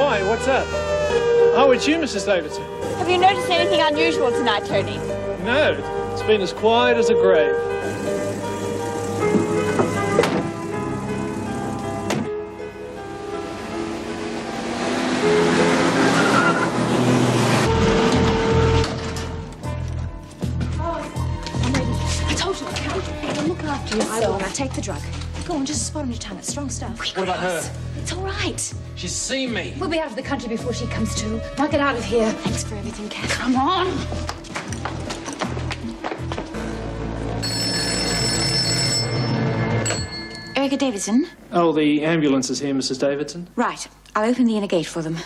Why? What's up? Oh, it's you, Mrs. Davidson. Have you noticed anything unusual tonight, Tony? No, it's been as quiet as a grave. Now take the drug. Go on, just a spot on your tongue. It's strong stuff. What about her? It's all right. She's seen me. We'll be out of the country before she comes to. Now get out of here. Thanks for everything, Kat. Come on. Erica Davidson? Oh, the ambulance is here, Mrs. Davidson. Right. I'll open the inner gate for them.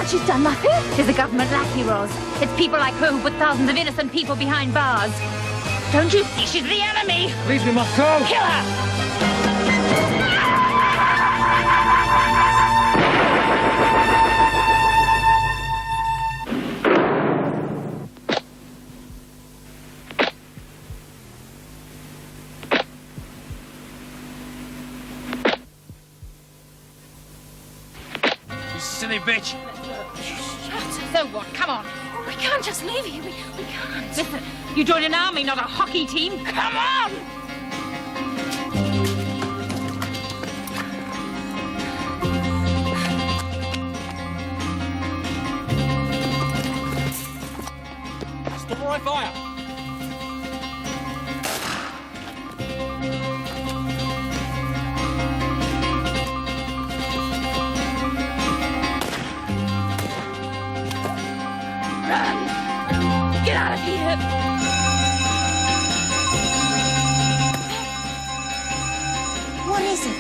She's done nothing. It's the government lackey, Roz. It's people like her who put thousands of innocent people behind bars. Don't you see she's the enemy? Leave me, Marco. Kill her! You silly bitch. So what? Come on. We can't just leave here. We can't. Listen, you joined an army, not a hockey team. Come on! Stop or I fire. Get out of here! What is it?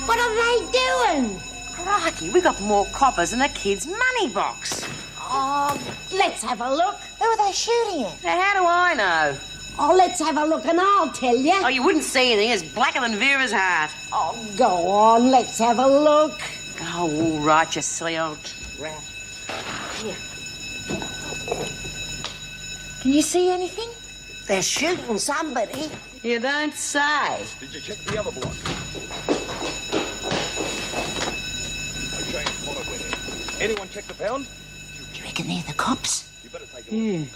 What are they doing? Crikey, we got more coppers than a kid's money box. Oh, let's have a look. Who are they shooting at? Now, how do I know? Oh, let's have a look and I'll tell you. Oh, you wouldn't see anything. It's blacker than Vera's heart. Oh, go on, let's have a look. Oh, all right, you silly old rat. Here. Can you see anything? They're shooting somebody. You don't say. Did you check the other block? Okay, follow with it. Anyone check the pound? Do you reckon they're the cops? You better take a look.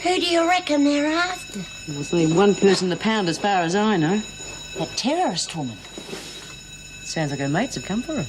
Who do you reckon they're after? There's only one person to pound as far as I know. A terrorist woman. Sounds like her mates have come for her.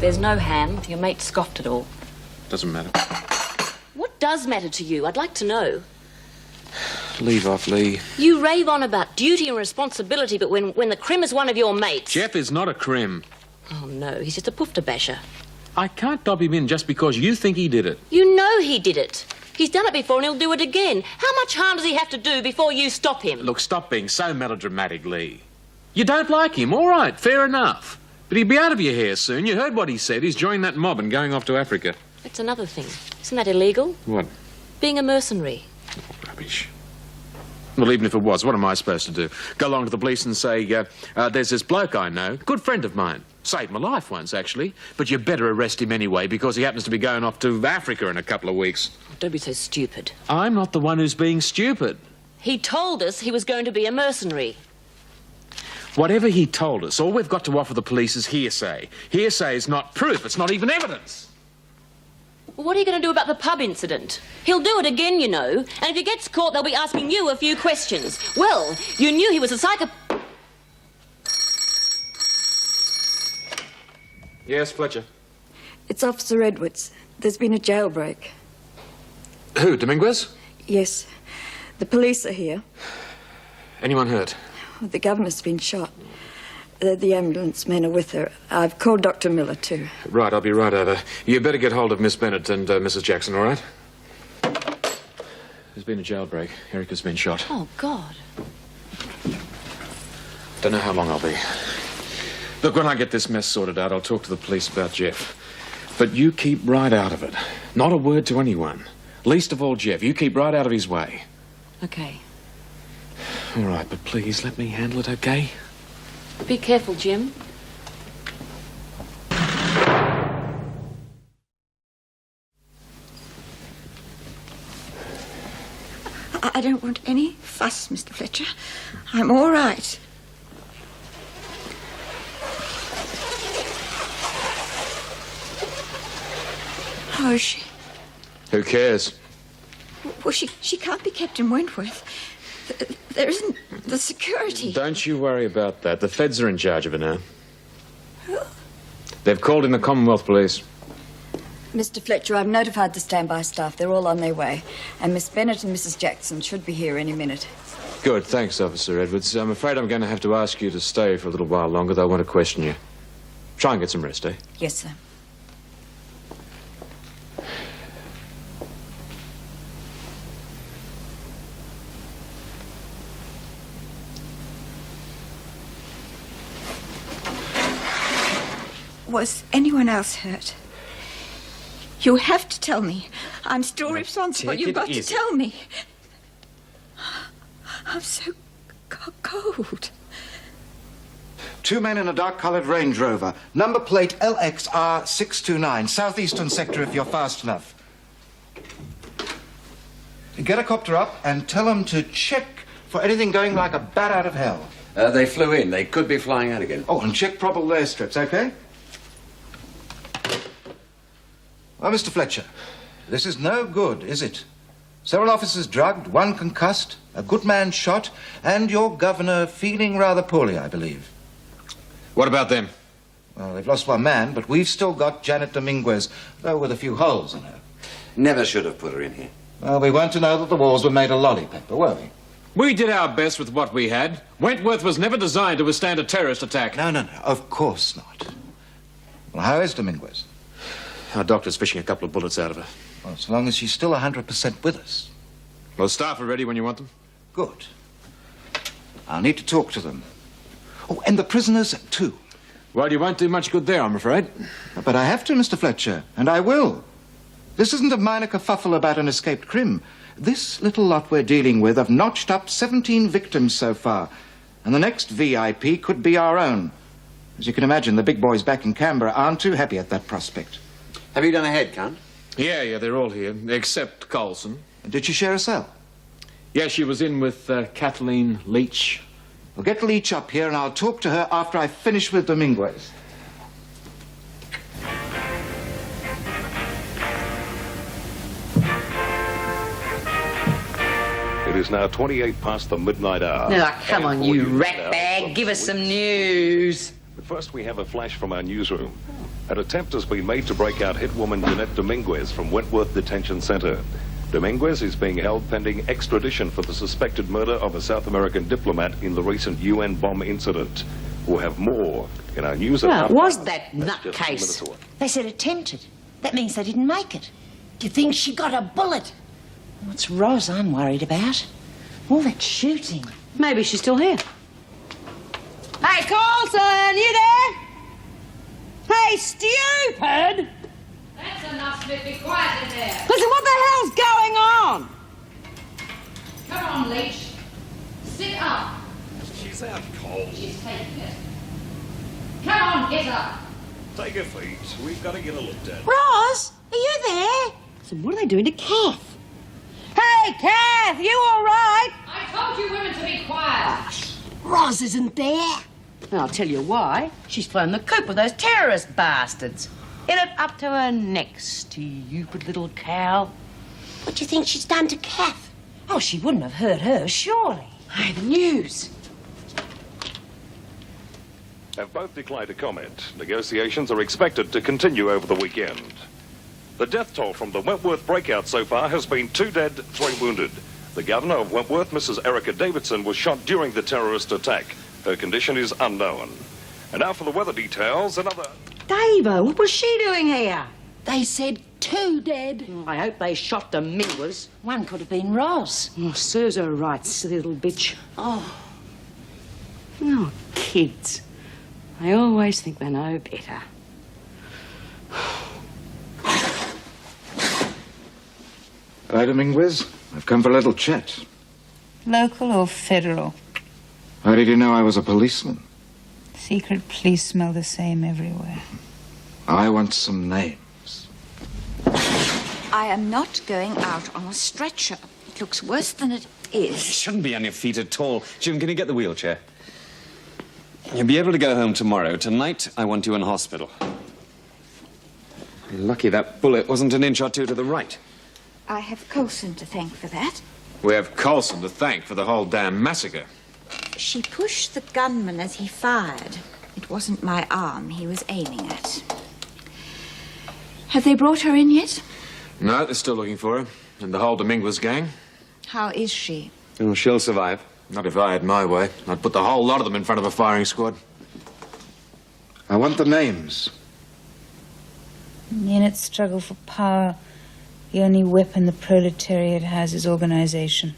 There's no hand. Your mate scoffed it all. Doesn't matter. What does matter to you? I'd like to know. Leave off, Lee. You rave on about duty and responsibility, but when the crim is one of your mates... Jeff is not a crim. Oh, no, he's just a poofter basher. I can't dob him in just because you think he did it. You know he did it. He's done it before and he'll do it again. How much harm does he have to do before you stop him? Look, stop being so melodramatic, Lee. You don't like him, all right, fair enough. But he'll be out of your hair soon. You heard what he said. He's joining that mob and going off to Africa. That's another thing. Isn't that illegal? What? Being a mercenary. Oh, rubbish. Well, even if it was, what am I supposed to do? Go along to the police and say, there's this bloke I know, good friend of mine. Saved my life once, actually. But you better arrest him anyway because he happens to be going off to Africa in a couple of weeks. Don't be so stupid. I'm not the one who's being stupid. He told us he was going to be a mercenary. Whatever he told us, all we've got to offer the police is hearsay. Hearsay is not proof. It's not even evidence. Well, what are you going to do about the pub incident? He'll do it again, you know. And if he gets caught, they'll be asking you a few questions. Well, you knew he was a psychopath. Yes, Fletcher. It's Officer Edwards. There's been a jailbreak. Who, Dominguez? Yes. The police are here. Anyone hurt? The governor's been shot. The ambulance men are with her. I've called Dr. Miller, too. Right, I'll be right over. You better get hold of Miss Bennett and Mrs. Jackson, all right? There's been a jailbreak. Erica's been shot. Oh, God. Don't know how long I'll be. Look, when I get this mess sorted out, I'll talk to the police about Jeff. But you keep right out of it. Not a word to anyone. Least of all Jeff. You keep right out of his way. Okay. All right, but please let me handle it, okay? Be careful, Jim. I don't want any fuss, Mr. Fletcher. I'm all right. How is she? Who cares? Well, she can't be kept in Wentworth. There isn't the security. Don't you worry about that. The feds are in charge of her now. They've called in the Commonwealth Police. Mr. Fletcher, I've notified the standby staff. They're all on their way. And Miss Bennett and Mrs. Jackson should be here any minute. Good, thanks, Officer Edwards. I'm afraid I'm going to have to ask you to stay for a little while longer. They'll want to question you. Try and get some rest, eh? Yes, sir. Was anyone else hurt? You have to tell me. I'm still responsible. You've got to tell me. I'm so cold. 2 men in a dark-coloured Range Rover. Number plate LXR629. Southeastern sector if you're fast enough. Get a copter up and tell them to check for anything going like a bat out of hell. They flew in. They could be flying out again. Oh, and check probable airstrips, okay? Well, Mr. Fletcher, this is no good, is it? Several officers drugged, one concussed, a good man shot, and your governor feeling rather poorly, I believe. What about them? Well, they've lost one man, but we've still got Janet Dominguez, though with a few holes in her. Never should have put her in here. Well, we weren't to know that the walls were made of lollypaper, were we? We did our best with what we had. Wentworth was never designed to withstand a terrorist attack. No, of course not. Well, how is Dominguez? Our doctor's fishing a couple of bullets out of her. Well, so long as she's still 100% with us. Well, staff are ready when you want them. Good. I'll need to talk to them. Oh, and the prisoners, too. Well, you won't do much good there, I'm afraid. But I have to, Mr. Fletcher, and I will. This isn't a minor kerfuffle about an escaped crim. This little lot we're dealing with have notched up 17 victims so far, and the next VIP could be our own. As you can imagine, the big boys back in Canberra aren't too happy at that prospect. Have you done a head count? Yeah, they're all here, except Colson. Did she share a cell? Yeah, she was in with Kathleen Leach. Well, get Leach up here and I'll talk to her after I finish with Dominguez. It is now 28 past the midnight hour. Now, come on, you ratbag. Give us some news. But first we have a flash from our newsroom. An attempt has been made to break out hitwoman Jeanette Dominguez from Wentworth Detention Centre. Dominguez is being held pending extradition for the suspected murder of a South American diplomat in the recent UN bomb incident. We'll have more in our news. Well, was that nutcase? They said attempted. That means they didn't make it. Do you think she got a bullet? What's Roz I'm worried about? All that shooting. Maybe she's still here. Hey, Carlson, you there? Hey, stupid! That's enough, Smith. Be quiet in there. Listen, what the hell's going on? Come on, Leach. Sit up. She's out cold. She's taking it. Come on, get up. Take a feet. We've got to get her looked at. Roz, are you there? So what are they doing to Kath? Hey, Kath, you all right? I told you women to be quiet. Roz isn't there. I'll tell you why. She's flown the coop with those terrorist bastards. In it up to her neck, stupid little cow. What do you think she's done to Kath? Oh, she wouldn't have hurt her, surely. Hey, the news. Have both declined to comment. Negotiations are expected to continue over the weekend. The death toll from the Wentworth breakout so far has been 2 dead, 3 wounded. The governor of Wentworth, Mrs. Erica Davidson, was shot during the terrorist attack. Her condition is unknown. And now for the weather details, another... Davo, what was she doing here? They said 2 dead. I hope they shot Dominguez. One could have been Roz. Oh, serves her right, silly little bitch. Oh. Oh, kids. They always think they know better. Hi, Dominguez. I've come for a little chat. Local or federal? How did you know I was a policeman? Secret police smell the same everywhere. I want some names. I am not going out on a stretcher. It looks worse than it is. You shouldn't be on your feet at all. Jim, can you get the wheelchair? You'll be able to go home tomorrow. Tonight, I want you in hospital. You're lucky that bullet wasn't an inch or two to the right. I have Coulson to thank for that. We have Coulson to thank for the whole damn massacre. She pushed the gunman as he fired. It wasn't my arm he was aiming at. Have they brought her in yet? No, they're still looking for her. And the whole Dominguez gang. How is she? Oh, she'll survive. Not if I had my way. I'd put the whole lot of them in front of a firing squad. I want the names. In its struggle for power, the only weapon the proletariat has is organization.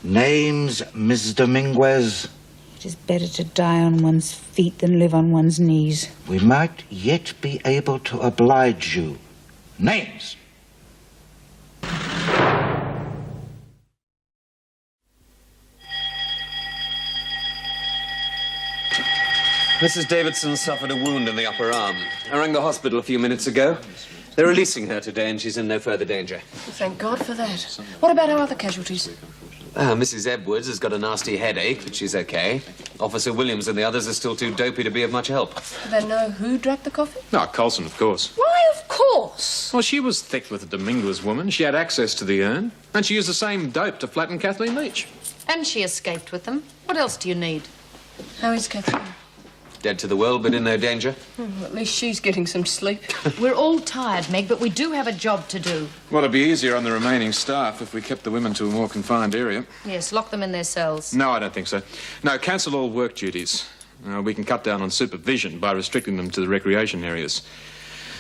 Names, Miss Dominguez. It is better to die on one's feet than live on one's knees. We might yet be able to oblige you. Names. Mrs. Davidson suffered a wound in the upper arm. I rang the hospital a few minutes ago. They're releasing her today and she's in no further danger. Thank God for that. What about our other casualties? Mrs. Edwards has got a nasty headache, but she's okay. Officer Williams and the others are still too dopey to be of much help. Do they know who drank the coffee? No, Coulson, of course. Why, of course? Well, she was thick with the Dominguez woman. She had access to the urn. And she used the same dope to flatten Kathleen Leach. And she escaped with them. What else do you need? How is Kathleen? Dead to the world, but in no danger. Well, at least she's getting some sleep. We're all tired, Meg, but we do have a job to do. Well, it'd be easier on the remaining staff if we kept the women to a more confined area. Yes, lock them in their cells. No, I don't think so. No, cancel all work duties. We can cut down on supervision by restricting them to the recreation areas.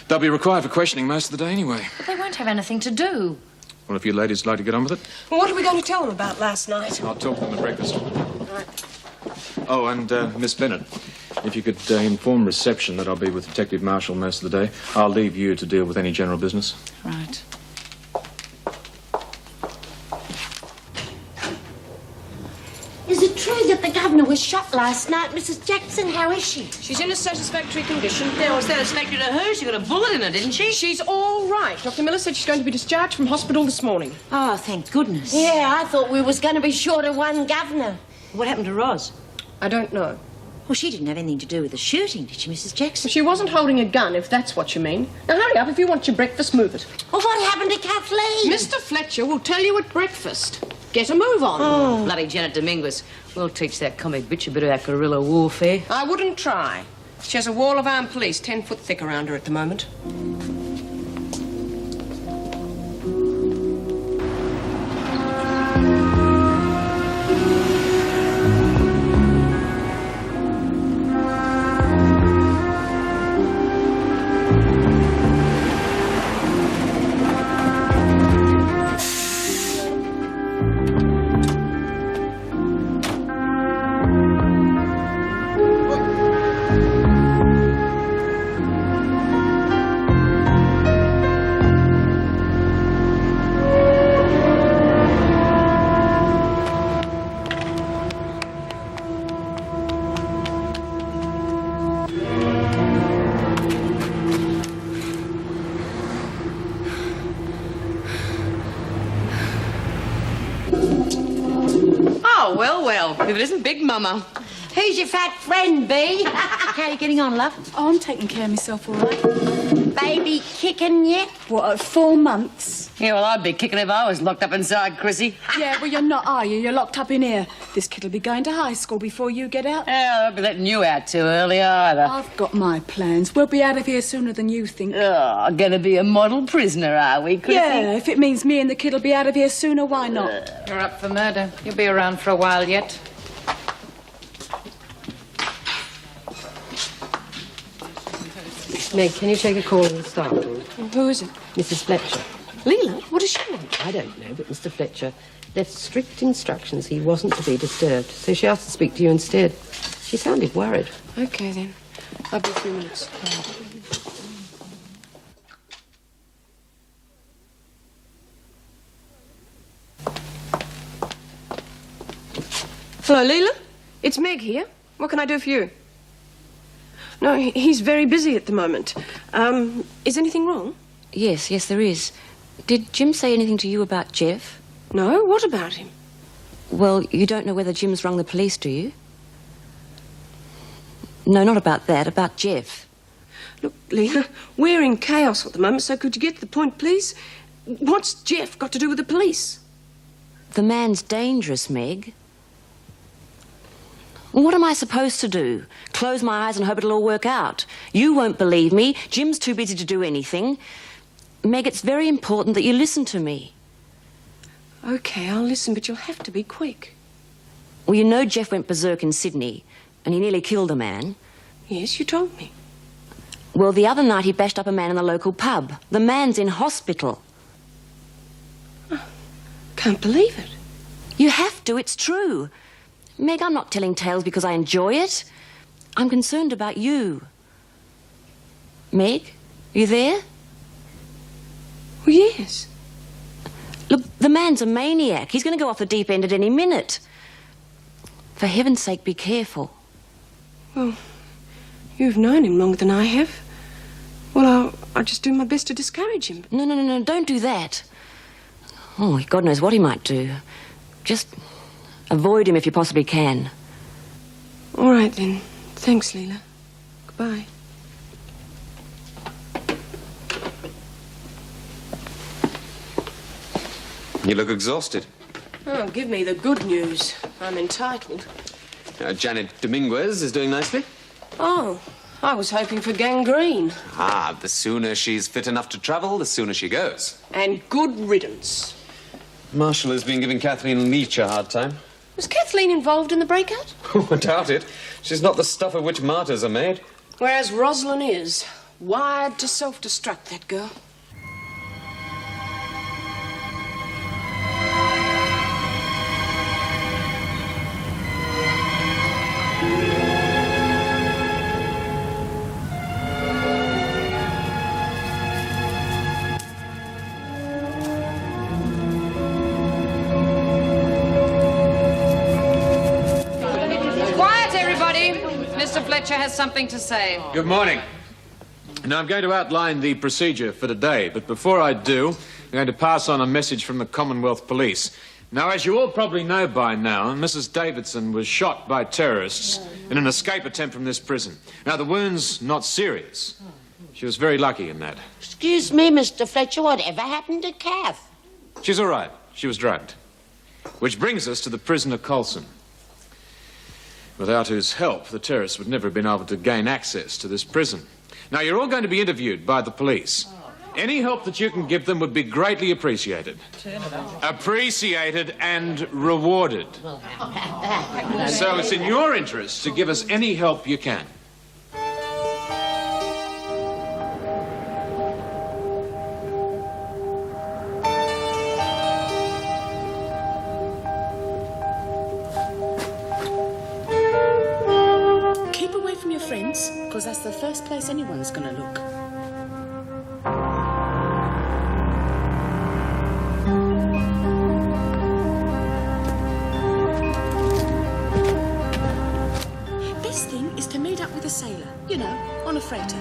They'll be required for questioning most of the day anyway. But they won't have anything to do. Well, if you ladies like to get on with it. Well, what are we going to tell them about last night? I'll talk to them at breakfast. Right. Oh, and Miss Bennett, if you could inform reception that I'll be with Detective Marshall most of the day. I'll leave you to deal with any general business. Right. Is it true that the governor was shot last night, Mrs. Jackson? How is she? She's in a satisfactory condition. Yeah, well, satisfactory to her. She got a bullet in her, didn't she? She's all right. Dr. Miller said she's going to be discharged from hospital this morning. Oh, thank goodness. Yeah, I thought we was going to be short of one governor. What happened to Roz? I don't know. Well, she didn't have anything to do with the shooting, did she, Mrs. Jackson? She wasn't holding a gun, if that's what you mean. Now, hurry up. If you want your breakfast, move it. Well, what happened to Kathleen? Mr. Fletcher will tell you at breakfast. Get a move on. Oh. Bloody Janet Dominguez. We'll teach that comic bitch a bit of that guerrilla warfare. I wouldn't try. She has a wall of armed police 10 foot thick around her at the moment. If it isn't Big Mama. Who's your fat friend, Bee? How are you getting on, love? Oh, I'm taking care of myself all right. Baby kicking yet? What, 4 months? Yeah, well, I'd be kicking if I was locked up inside, Chrissy. Yeah, well, you're not, are you? You're locked up in here. This kid'll be going to high school before you get out. Yeah, I won't be letting you out too early either. I've got my plans. We'll be out of here sooner than you think. Oh, gonna be a model prisoner, are we, Chrissy? Yeah, if it means me and the kid'll be out of here sooner, why not? You're up for murder. You'll be around for a while yet. Meg, can you take a call in the staff room? Who is it? Mrs. Fletcher. Leela? What does she want? I don't know, but Mr. Fletcher left strict instructions he wasn't to be disturbed, so she asked to speak to you instead. She sounded worried. Okay, then. I'll be a few minutes. Hello, Leela. It's Meg here. What can I do for you? No, he's very busy at the moment. Is anything wrong? Yes, there is. Did Jim say anything to you about Jeff? No, what about him? Well, you don't know whether Jim's rung the police, do you? No, not about that, about Jeff. Look, Leela, we're in chaos at the moment, so could you get to the point, please? What's Jeff got to do with the police? The man's dangerous, Meg. What am I supposed to do? Close my eyes and hope it'll all work out? You won't believe me. Jim's too busy to do anything. Meg, it's very important that you listen to me. Okay, I'll listen, but you'll have to be quick. Well, you know Jeff went berserk in Sydney, and he nearly killed a man. Yes, you told me. Well, the other night he bashed up a man in the local pub. The man's in hospital. Can't believe it. You have to, it's true. Meg, I'm not telling tales because I enjoy it. I'm concerned about you. Meg, you there? Well, yes. Look, the man's a maniac. He's going to go off the deep end at any minute. For heaven's sake, be careful. Well, you've known him longer than I have. Well, I'll just do my best to discourage him. No, don't do that. Oh, God knows what he might do. Just avoid him if you possibly can. All right, then. Thanks, Leela. Goodbye. You look exhausted. Oh, give me the good news. I'm entitled. Janet Dominguez is doing nicely. Oh, I was hoping for gangrene. Ah, the sooner she's fit enough to travel, the sooner she goes. And good riddance. Marshall has been giving Kathleen Leach a hard time. Was Kathleen involved in the breakout? Oh, I doubt it. She's not the stuff of which martyrs are made. Whereas Rosalind is. Wired to self-destruct, that girl. Mr. Fletcher has something to say. Good morning. Now, I'm going to outline the procedure for today, but before I do, I'm going to pass on a message from the Commonwealth Police. Now, as you all probably know by now, Mrs. Davidson was shot by terrorists in an escape attempt from this prison. Now, the wound's not serious. She was very lucky in that. Excuse me, Mr. Fletcher, whatever happened to Kath? She's all right. She was drugged. Which brings us to the prisoner Coulson. without whose help the terrorists would never have been able to gain access to this prison. Now, you're all going to be interviewed by the police. Any help that you can give them would be greatly appreciated. Appreciated and rewarded. So it's in your interest to give us any help you can. Keep away from your friends, because that's the first place anyone's going to look. Best thing is to meet up with a sailor, you know, on a freighter.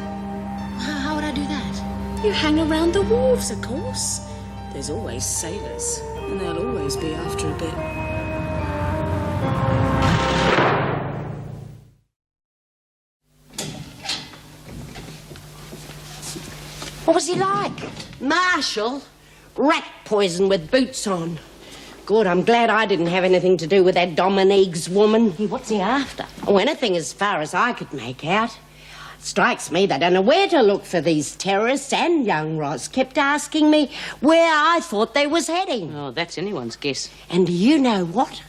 How would I do that? You hang around the wharves, of course. There's always sailors, and they'll always be after a bit. What was he like? Marshall? Rat poison with boots on. Good, I'm glad I didn't have anything to do with that Dominique's woman. What's he after? Oh, anything as far as I could make out. Strikes me they don't know where to look for these terrorists, and young Roz kept asking me where I thought they was heading. Oh, that's anyone's guess. And do you know what?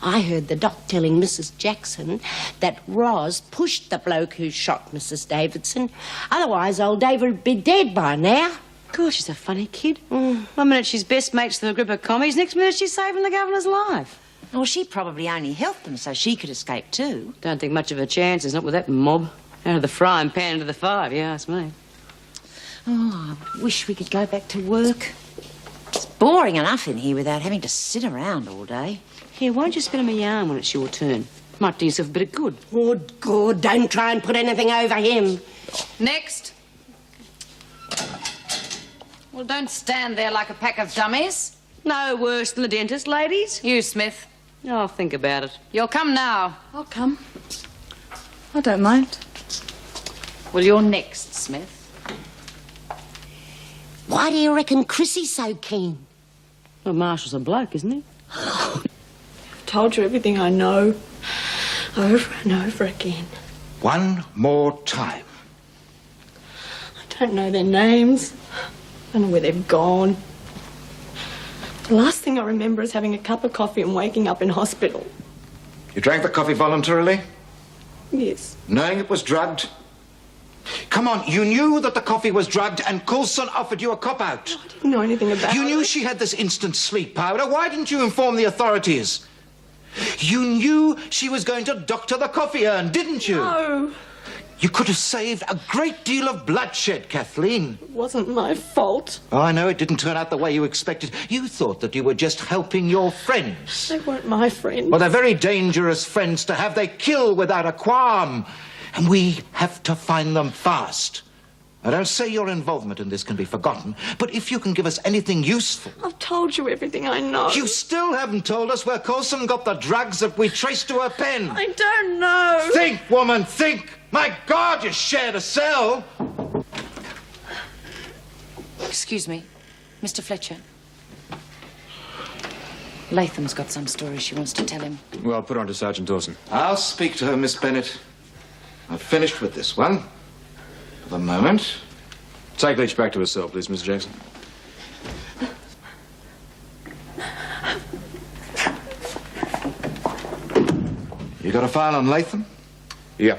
I heard the doc telling Mrs. Jackson that Roz pushed the bloke who shot Mrs. Davidson. Otherwise, old David would be dead by now. Gosh, she's a funny kid. One minute she's best mates with a group of commies, next minute she's saving the governor's life. Well, she probably only helped them so she could escape too. Don't think much of a chance, not with that mob. Out of the frying pan into the fire, if you ask me. Oh, I wish we could go back to work. It's boring enough in here without having to sit around all day. Here, why don't you spin him a yarn when it's your turn? Might do yourself a bit of good. Good. Don't try and put anything over him. Next. Well, don't stand there like a pack of dummies. No worse than the dentist, ladies. You, Smith. Oh, think about it. You'll come now. I'll come. I don't mind. Well, you're next, Smith. Why do you reckon Chrissy's so keen? Well, Marshall's a bloke, isn't he? I've told you everything I know. Over and over again. One more time. I don't know their names. I don't know where they've gone. The last thing I remember is having a cup of coffee and waking up in hospital. You drank the coffee voluntarily? Yes. Knowing it was drugged? Come on, you knew that the coffee was drugged and Coulson offered you a cop-out. I didn't know anything about it. You knew she had this instant sleep powder. Why didn't you inform the authorities? You knew she was going to doctor the coffee urn, didn't you? No. You could have saved a great deal of bloodshed, Kathleen. It wasn't my fault. Oh, I know it didn't turn out the way you expected. You thought that you were just helping your friends. They weren't my friends. Well, they're very dangerous friends to have. They kill without a qualm. And we have to find them fast. I don't say your involvement in this can be forgotten, but if you can give us anything useful... I've told you everything I know. You still haven't told us where Coulson got the drugs that we traced to her pen. I don't know. Think, woman, think. My God, you shared a cell. Excuse me, Mr. Fletcher. Latham's got some story she wants to tell him. Well, put her on to Sergeant Dawson. I'll speak to her, Miss Bennett. I've finished with this one. For the moment. Take Leach back to her cell, please, Mr. Jackson. You got a file on Latham? Yeah.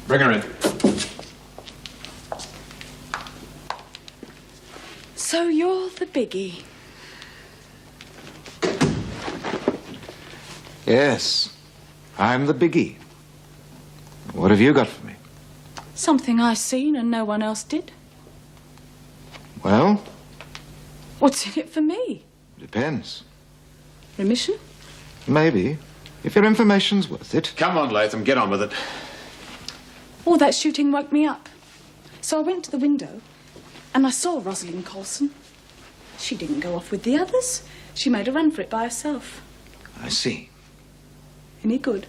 Bring her in. So you're the biggie. Yes. I'm the biggie. What have you got for me? Something I seen and no one else did. Well, What's in it for me? depends. Remission? Maybe. If your information's worth it. Come on, Latham, get on with it. All that shooting woke me up. So I went to the window and I saw Rosalind Coulson. She didn't go off with the others. She made a run for it by herself. I see. Any good?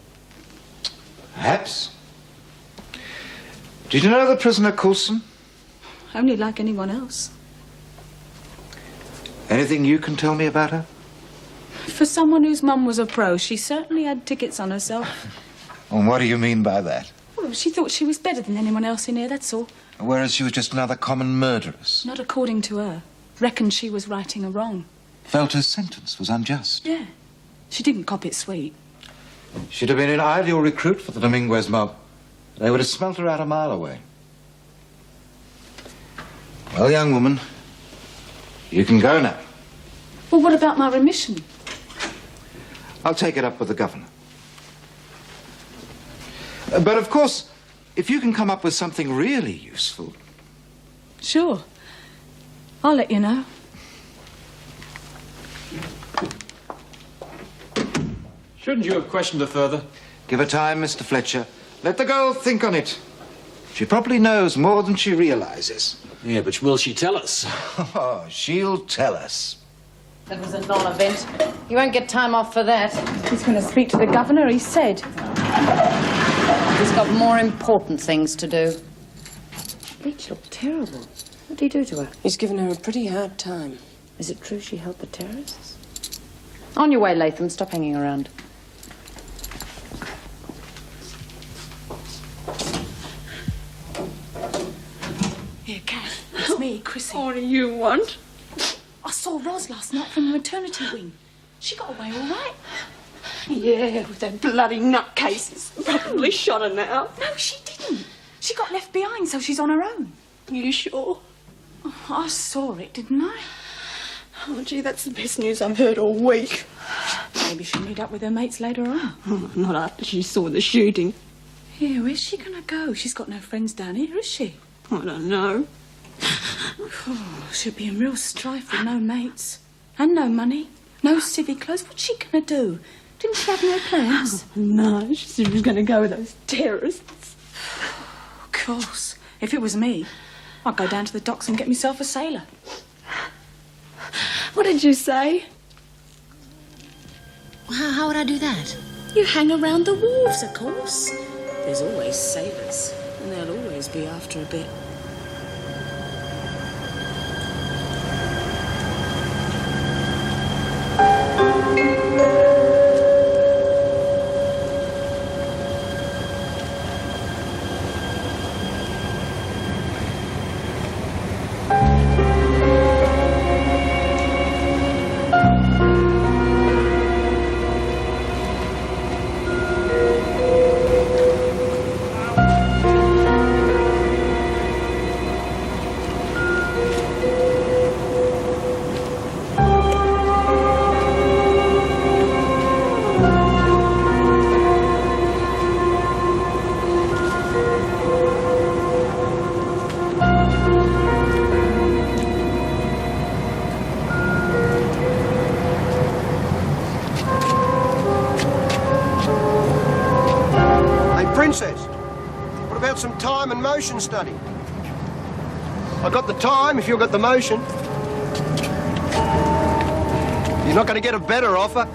Perhaps. Did you know the prisoner Coulson? Only like anyone else. Anything you can tell me about her? For someone whose mum was a pro, she certainly had tickets on herself. And what do you mean by that? Well, she thought she was better than anyone else in here, that's all. Whereas she was just another common murderess. Not according to her. Reckoned she was righting a wrong. Felt her sentence was unjust. Yeah. She didn't cop it sweet. She'd have been an ideal recruit for the Dominguez mob. They would have smelt her out a mile away. Well, young woman, you can go now. Well, what about my remission? I'll take it up with the governor. But of course, if you can come up with something really useful... Sure. I'll let you know. Shouldn't you have questioned her further? Give her time, Mr. Fletcher. Let the girl think on it. She probably knows more than she realizes. Yeah, but will she tell us? Oh, she'll tell us. That was a non-event. You won't get time off for that. He's going to speak to the governor, he said. He's got more important things to do. Beach looked terrible. What did he do to her? He's given her a pretty hard time. Is it true she helped the terrorists? On your way, Latham. Stop hanging around. Here, Kath. It's me, Chrissy. What do you want? I saw Ros last night from the maternity wing. She got away all right. Yeah, with that bloody nutcases. Probably shot her now. No, she didn't. She got left behind, so she's on her own. You sure? Oh, I saw it, didn't I? Oh, gee, that's the best news I've heard all week. Maybe she'll meet up with her mates later on. Oh, not after she saw the shooting. Yeah, where's she gonna go? She's got no friends down here, is she? I don't know. Oh, she'll be in real strife with no mates. And no money. No civvy clothes. What's she gonna do? Didn't she have no plans? Oh, no, she said she was going to go with those terrorists. Of course. If it was me, I'd go down to the docks and get myself a sailor. What did you say? How would I do that? You hang around the wharves, of course. There's always sailors, and they'll always be after a bit. What about some time and motion study? I got the time if you've got the motion. You're not going to get a better offer.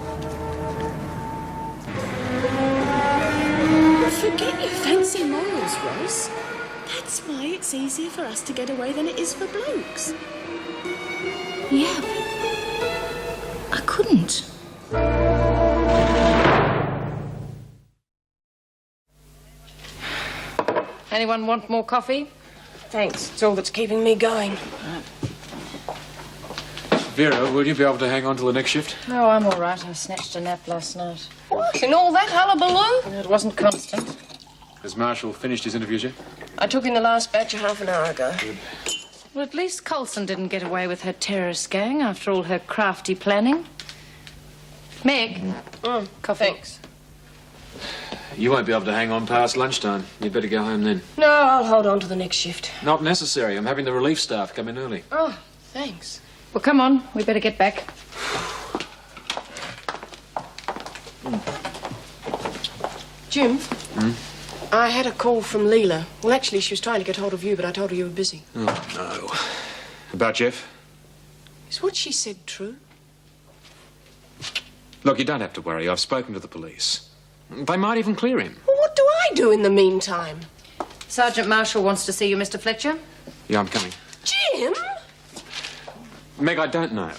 Forget your fancy morals, Rose. That's why it's easier for us to get away than it is for blokes. Yeah, but I couldn't. Anyone want more coffee? Thanks. It's all that's keeping me going. Vera, will you be able to hang on till the next shift? Oh, I'm all right. I snatched a nap last night. What? In all that hullabaloo? It wasn't constant. Has Marshall finished his interviews yet? I took in the last batch a half an hour ago. Good. Well, at least Coulson didn't get away with her terrorist gang after all her crafty planning. Meg, coffee. Thanks. You won't be able to hang on past lunchtime. You'd better go home then. No, I'll hold on to the next shift. Not necessary. I'm having the relief staff come in early. Oh, thanks. Well, come on. We better get back. Jim? I had a call from Leela. Well, actually, she was trying to get hold of you, but I told her you were busy. Oh, no. About Jeff? Is what she said true? Look, you don't have to worry. I've spoken to the police. They might even clear him. Well, what do I do in the meantime? Sergeant Marshall wants to see you, Mr. Fletcher. Yeah, I'm coming. Jim? Meg, I don't know.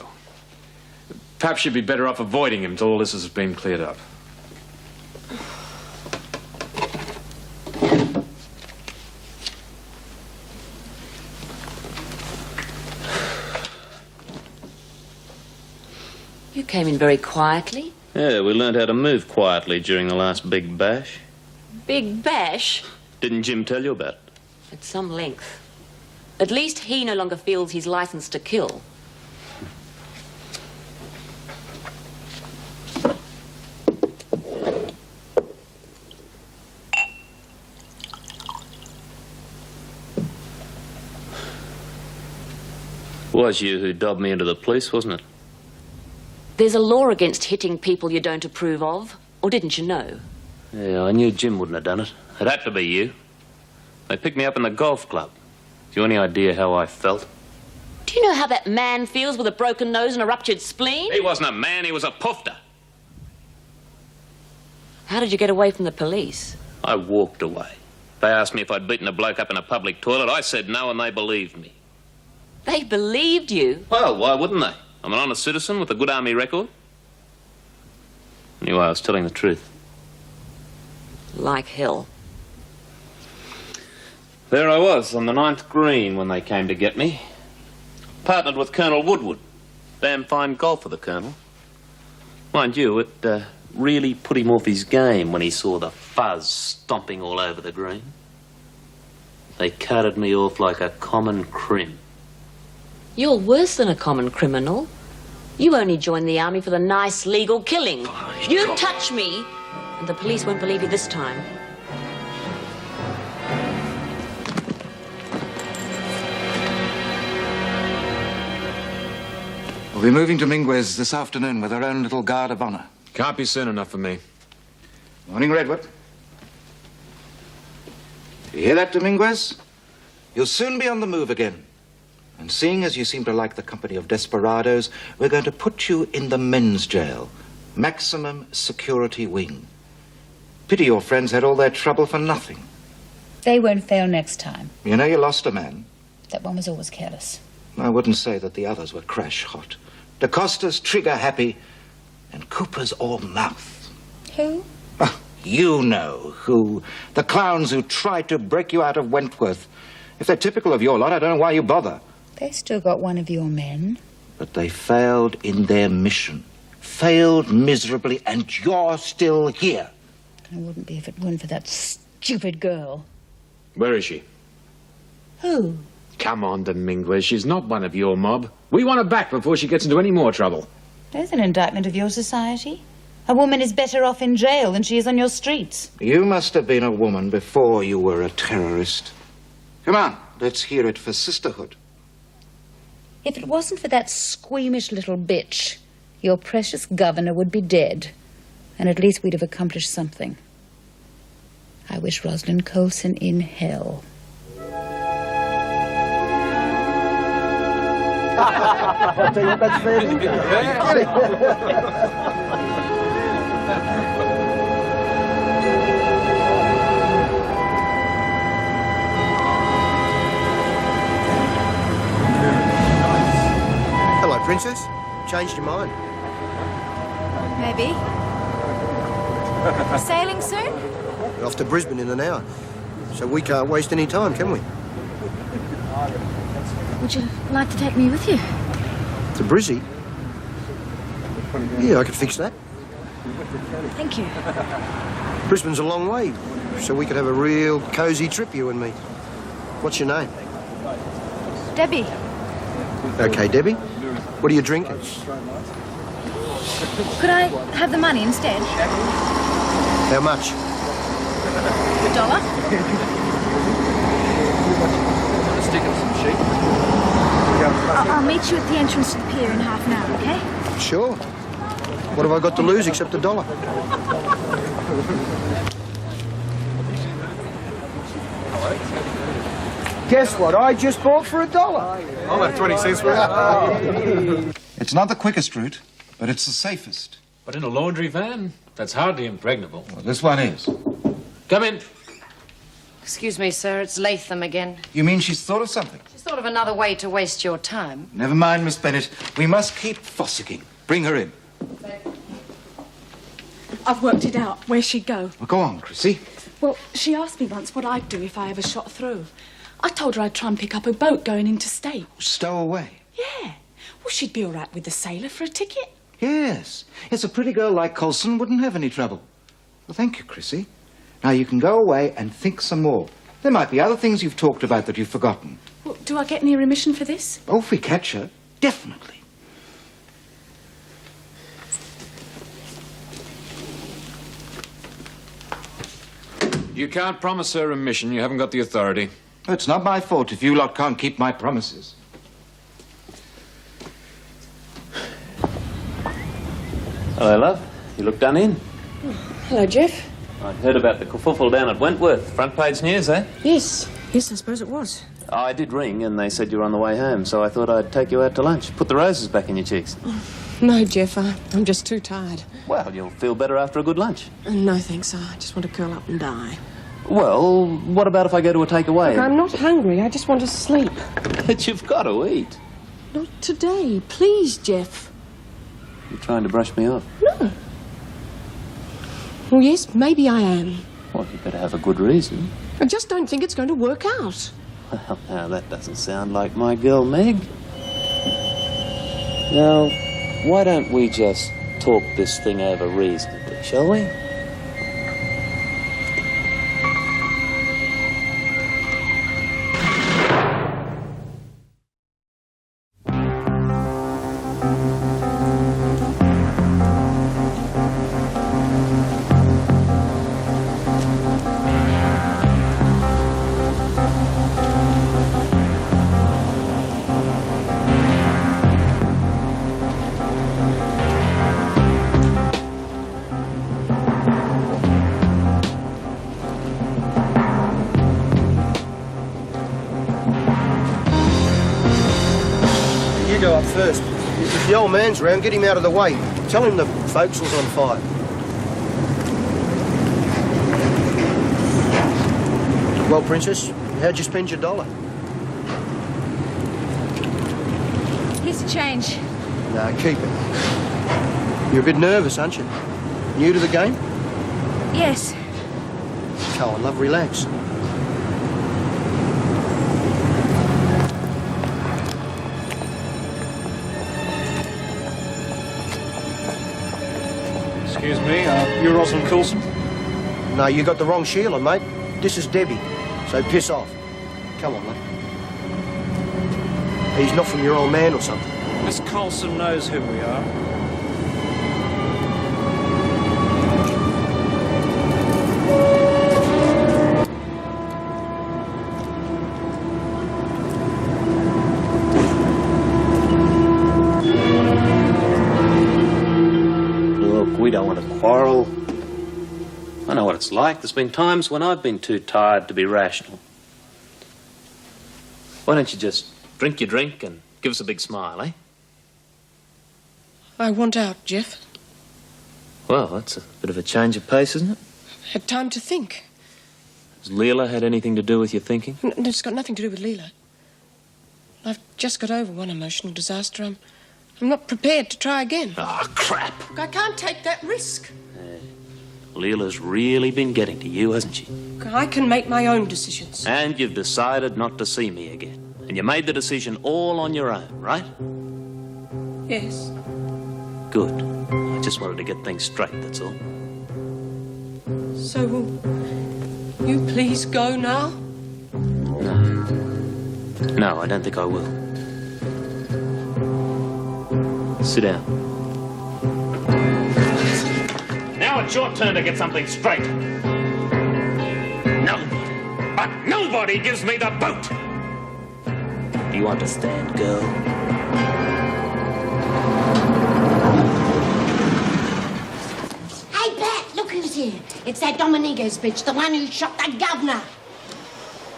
Perhaps you'd be better off avoiding him till all this has been cleared up. You came in very quietly. Yeah, we learned how to move quietly during the last big bash. Big bash? Didn't Jim tell you about it? At some length. At least he no longer feels he's licensed to kill. Was you who dobbed me into the police, wasn't it? There's a law against hitting people you don't approve of. Or didn't you know? Yeah, I knew Jim wouldn't have done it. It had to be you. They picked me up in the golf club. Do you have any idea how I felt? Do you know how that man feels with a broken nose and a ruptured spleen? He wasn't a man, he was a poofter. How did you get away from the police? I walked away. They asked me if I'd beaten a bloke up in a public toilet. I said no, and they believed me. They believed you? Well, why wouldn't they? I'm an honest citizen with a good army record. Anyway, I was telling the truth. Like hell. There I was, on the 9th green when they came to get me. Partnered with Colonel Woodward. Damn fine golfer, the Colonel. Mind you, it really put him off his game when he saw the fuzz stomping all over the green. They carted me off like a common crim. You're worse than a common criminal. You only joined the army for the nice legal killing. You touch me, and the police won't believe you this time. We'll be moving to Minguez this afternoon with our own little guard of honor. Can't be soon enough for me. Morning, Redwood. You hear that, Dominguez? You'll soon be on the move again. And seeing as you seem to like the company of desperados, we're going to put you in the men's jail. Maximum security wing. Pity your friends had all their trouble for nothing. They won't fail next time. You know you lost a man. That one was always careless. I wouldn't say that the others were crash hot. DaCosta's trigger happy, and Cooper's all mouth. Who? You know who. The clowns who tried to break you out of Wentworth. If they're typical of your lot, I don't know why you bother. They still got one of your men. But they failed in their mission. Failed miserably, and you're still here. I wouldn't be if it weren't for that stupid girl. Where is she? Who? Come on, Dominguez. She's not one of your mob. We want her back before she gets into any more trouble. There's an indictment of your society. A woman is better off in jail than she is on your streets. You must have been a woman before you were a terrorist. Come on, let's hear it for sisterhood. If it wasn't for that squeamish little bitch, your precious governor would be dead. And at least we'd have accomplished something. I wish Rosalind Colson in hell. I'll tell you what, that's fair. Hello, Princess. Changed your mind? Maybe. Sailing soon? We're off to Brisbane in an hour. So we can't waste any time, can we? Would you like to take me with you? To Brizzy? Yeah, I could fix that. Thank you. Brisbane's a long way, so we could have a real cosy trip, you and me. What's your name? Debbie. Okay, Debbie. What are you drinking? Could I have the money instead? How much? $1? Stick of some sheep. I'll meet you at the entrance to the pier in half an hour, okay? Sure. What have I got to lose except $1? Guess what I just bought for $1? I'll have 20 cents for it. It's not the quickest route, but it's the safest. But in a laundry van, that's hardly impregnable. Well, this one is. Come in. Excuse me, sir, it's Latham again. You mean she's thought of something? She's thought of another way to waste your time. Never mind, Miss Bennett. We must keep fossicking. Bring her in. I've worked it out, where she'd go. Well, go on, Chrissy. Well, she asked me once what I'd do if I ever shot through. I told her I'd try and pick up a boat going interstate. Stow away. Yeah. Well, she'd be all right with the sailor for a ticket. Yes. Yes, a pretty girl like Colson wouldn't have any trouble. Well, thank you, Chrissy. Now you can go away and think some more. There might be other things you've talked about that you've forgotten. Well, do I get any remission for this? Oh, if we catch her, definitely. You can't promise her remission. You haven't got the authority. It's not my fault if you lot can't keep my promises. Hello, love. You look done in. Hello, Jeff. I'd heard about the kerfuffle down at Wentworth. Front page news, eh? Yes. Yes, I suppose it was. I did ring, and they said you were on the way home, so I thought I'd take you out to lunch. Put the roses back in your cheeks. No, Jeff, I'm just too tired. Well, you'll feel better after a good lunch. No, thanks. I just want to curl up and die. Well, what about if I go to a takeaway? Look, I'm not hungry. I just want to sleep. But you've got to eat. Not today. Please, Jeff. You're trying to brush me off. No. Well, yes, maybe I am. Well, you better have a good reason. I just don't think it's going to work out. Well, now, that doesn't sound like my girl, Meg. Now, why don't we just talk this thing over reasonably, shall we? Go up first. If the old man's round, get him out of the way. Tell him the forecastle's on fire. Well, Princess, how'd you spend your $1? Here's the change. No, keep it. You're a bit nervous, aren't you? New to the game? Yes. Go on, love, relax. Excuse me, you're Rosalind Coulson? No, you got the wrong Sheila, mate. This is Debbie, so piss off. Come on, love. He's not from your old man or something. Miss Coulson knows who we are. We don't want to quarrel. I know what it's like. There's been times when I've been too tired to be rational. Why don't you just drink your drink and give us a big smile, eh? I want out, Jeff. Well, that's a bit of a change of pace, isn't it? Had time to think. Has Leela had anything to do with your thinking? It's got nothing to do with Leela. I've just got over one emotional disaster. I'm not prepared to try again. Oh, crap. Look, I can't take that risk. Leela's really been getting to you, hasn't she? I can make my own decisions. And you've decided not to see me again. And you made the decision all on your own, right? Yes. Good. I just wanted to get things straight, that's all. So, will you please go now? No. No, I don't think I will. Sit down. Now it's your turn to get something straight. Nobody, but nobody gives me the boot. Do you understand, girl? Hey, Pat, look who's here. It's that Dominguez bitch, the one who shot the governor.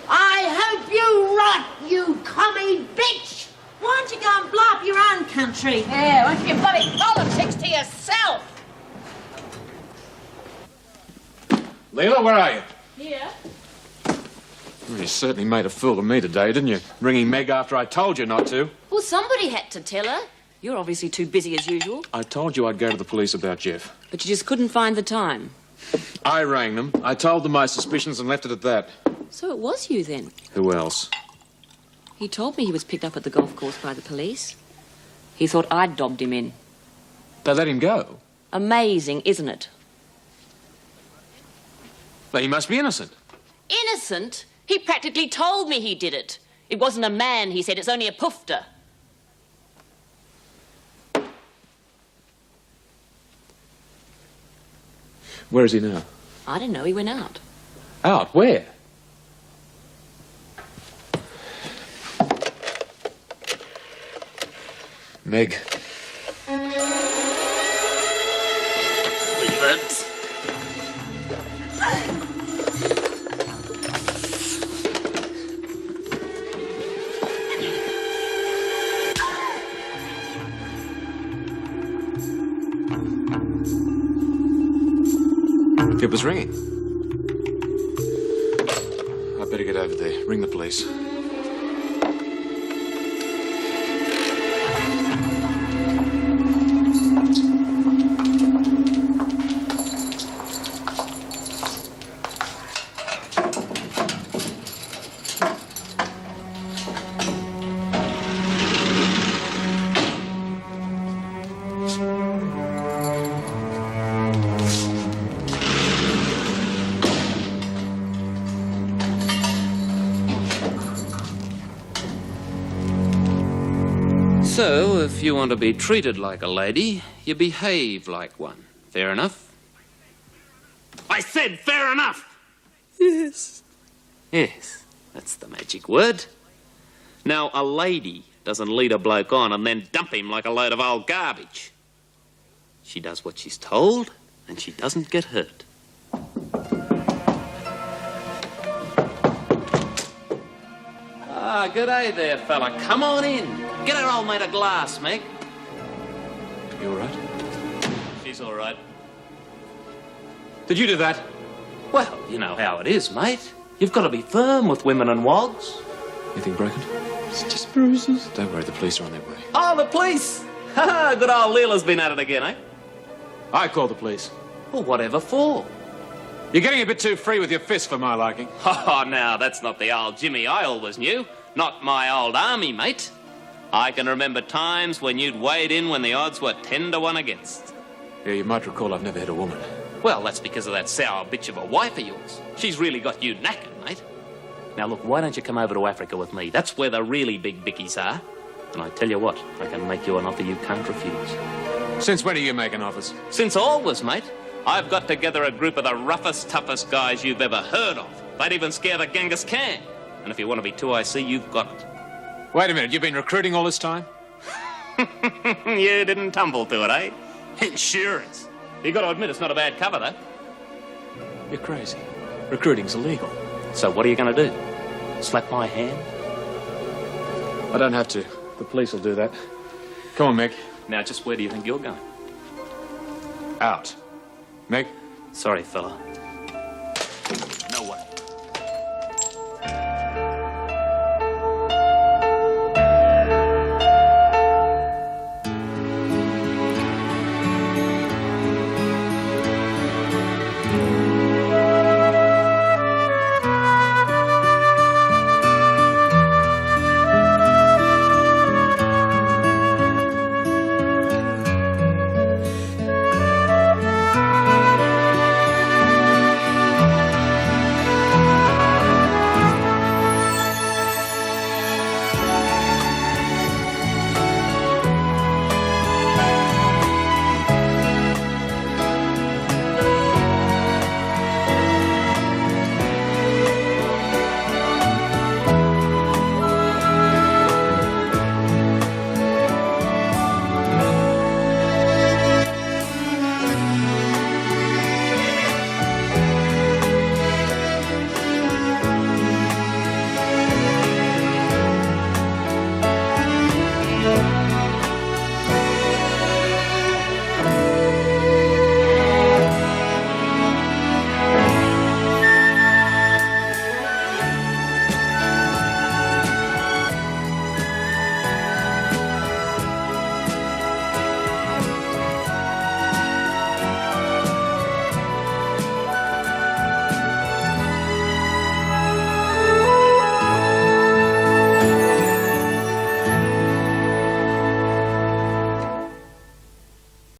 I hope you rot, you commie bitch. Why don't you go and blow up your own country? Yeah, why don't you bloody politics to yourself? Leela, where are you? Here. Well, you certainly made a fool of me today, didn't you? Ringing Meg after I told you not to. Well, somebody had to tell her. You're obviously too busy as usual. I told you I'd go to the police about Jeff. But you just couldn't find the time. I rang them. I told them my suspicions and left it at that. So it was you then? Who else? He told me he was picked up at the golf course by the police. He thought I'd dobbed him in. They let him go? Amazing, isn't it? But he must be innocent. Innocent? He practically told me he did it. It wasn't a man, he said. It's only a poofter. Where is he now? I didn't know he went out. Out? Where? Meg. Leave it. It was ringing. I'd better get over there. Ring the police. So, if you want to be treated like a lady, you behave like one. Fair enough? I said fair enough! Yes. Yes, that's the magic word. Now, a lady doesn't lead a bloke on and then dump him like a load of old garbage. She does what she's told, and she doesn't get hurt. Ah, good day there, fella. Come on in. Get her old mate a glass, Meg. You all right? She's all right. Did you do that? Well, you know how it is, mate. You've got to be firm with women and wogs. Anything broken? It's just bruises. Don't worry, the police are on their way. Oh, the police! Ha! Good old Leela's been at it again, eh? I called the police. Well, whatever for? You're getting a bit too free with your fists for my liking. Oh, now, that's not the old Jimmy I always knew. Not my old army, mate. I can remember times when you'd wade in when the odds were 10 to 1 against. Yeah, you might recall I've never hit a woman. Well, that's because of that sour bitch of a wife of yours. She's really got you knackered, mate. Now, look, why don't you come over to Africa with me? That's where the really big bickies are. And I tell you what, I can make you an offer you can't refuse. Since when are you making offers? Since always, mate. I've got together a group of the roughest, toughest guys you've ever heard of. They'd even scare the Genghis Khan. And if you want to be too IC, you've got it. Wait a minute, you've been recruiting all this time? You didn't tumble to it, eh? Insurance. You got to admit it's not a bad cover, though. You're crazy. Recruiting's illegal. So what are you going to do? Slap my hand? I don't have to. The police will do that. Come on, Meg. Now, just where do you think you're going? Out. Meg? Sorry, fella.